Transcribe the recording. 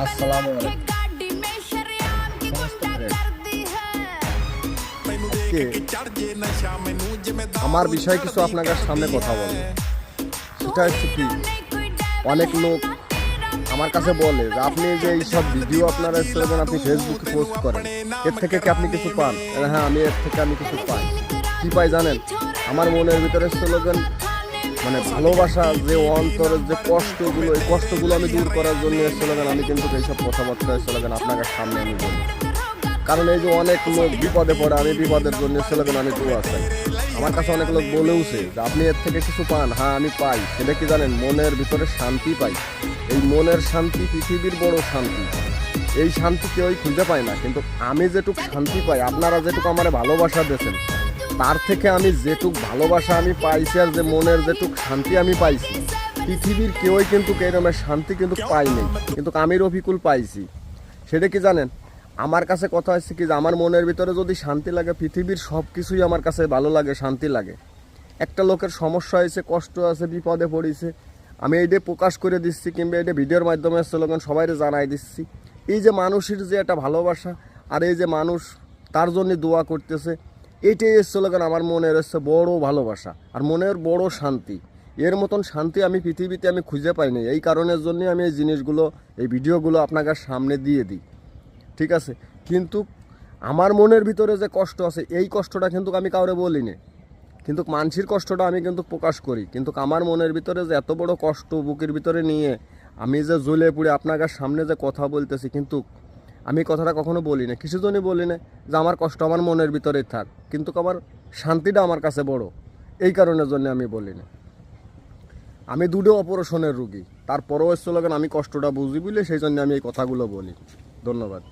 আসসালামু আলাইকুম আজকে আমার বিষয়ে কিছু আপনাদের সামনে কথা বলবো। সেটা হচ্ছে কি, অনেক লোক আমার কাছে বলে যে আপনি যে এইসব ভিডিও আপনারা স্লোগান আপনি ফেসবুকে পোস্ট করেন, এর থেকে কি আপনি কিছু পান? হ্যাঁ, এর থেকে আমি কিছু পাই। কি পাই জানেন? আমার মনের ভিতরে স্লোগান মানে ভালোবাসা, যে অন্তরের যে কষ্টগুলো, এই কষ্টগুলো আমি দূর করার জন্য স্লোগান আমি কিন্তু এইসব কথাবার্তা স্লোগান আপনাদের সামনে আমি বলি। কারণ এই যে অনেক লোক বিপদে পড়ে, আমি বিপদের জন্য স্লোগান আমি দোয়া চাই। আমার কাছে অনেক লোক বলেওছে যে আপনি এর থেকে কিছু পান। হ্যাঁ, আমি পাই। সেটা কি জানেন? মনের ভিতরে শান্তি পাই। এই মনের শান্তি পৃথিবীর বড় শান্তি। এই শান্তি কেউই খুঁজে পায় না, কিন্তু আমি যেটুক শান্তি পাই, আপনারা যেটুকু আমার ভালোবাসা দিয়েছেন, তার থেকে আমি যেটুক ভালোবাসা আমি পাইছি আর যে মনের যেটুক শান্তি আমি পাইছি, পৃথিবীর কেউই কিন্তু এরকমের শান্তি কিন্তু পাইনি, কিন্তু আমি রফিকুল পাইছি। সেটা কি জানেন? আমার কাছে কথা হচ্ছে কি যে আমার মনের ভিতরে যদি শান্তি লাগে, পৃথিবীর সব কিছুই আমার কাছে ভালো লাগে, শান্তি লাগে। একটা লোকের সমস্যা হয়েছে, কষ্ট আছে, বিপদে পড়েছে, আমি এইটা প্রকাশ করে দিচ্ছি, কিংবা এইটা ভিডিওর মাধ্যমে স্লোগান সবাই জানাই দিচ্ছি। এই যে মানুষের যে একটা ভালোবাসা, আর এই যে মানুষ তার জন্য দোয়া করতেছে, এইটাই স্লোগান আমার মনের হচ্ছে বড় ভালোবাসা আর মনের বড় শান্তি। এর মতন শান্তি আমি পৃথিবীতে আমি খুঁজে পাইনি। এই কারণের জন্য আমি এই জিনিসগুলো, এই ভিডিওগুলো আপনাদের সামনে দিয়ে দিই, ঠিক আছে? কিন্তু আমার মনের ভিতরে যে কষ্ট আছে, এই কষ্টটা কিন্তু আমি কাউরে বলি না, কিন্তু মানসির কষ্টটা আমি কিন্তু প্রকাশ করি। কিন্তু আমার মনের ভিতরে যে এত বড় কষ্ট বুকের ভিতরে নিয়ে আমি যে জ্বলে পুড়ে আপনাদের সামনে যে কথা বলতেছি, কিন্তু আমি কথাটা কখনো বলি না। কিছু জনই বলি না যে আমার কষ্ট আমার মনের ভিতরেই থাক, কিন্তু আমার শান্তিটা আমার কাছে বড়। এই কারণের জন্য আমি বলি না। আমি দুটো অপারেশনের রুগী, তারপরেও স্লোগান আমি কষ্টটা বুঝি বলে সেই জন্য আমি এই কথাগুলো বলি। ধন্যবাদ।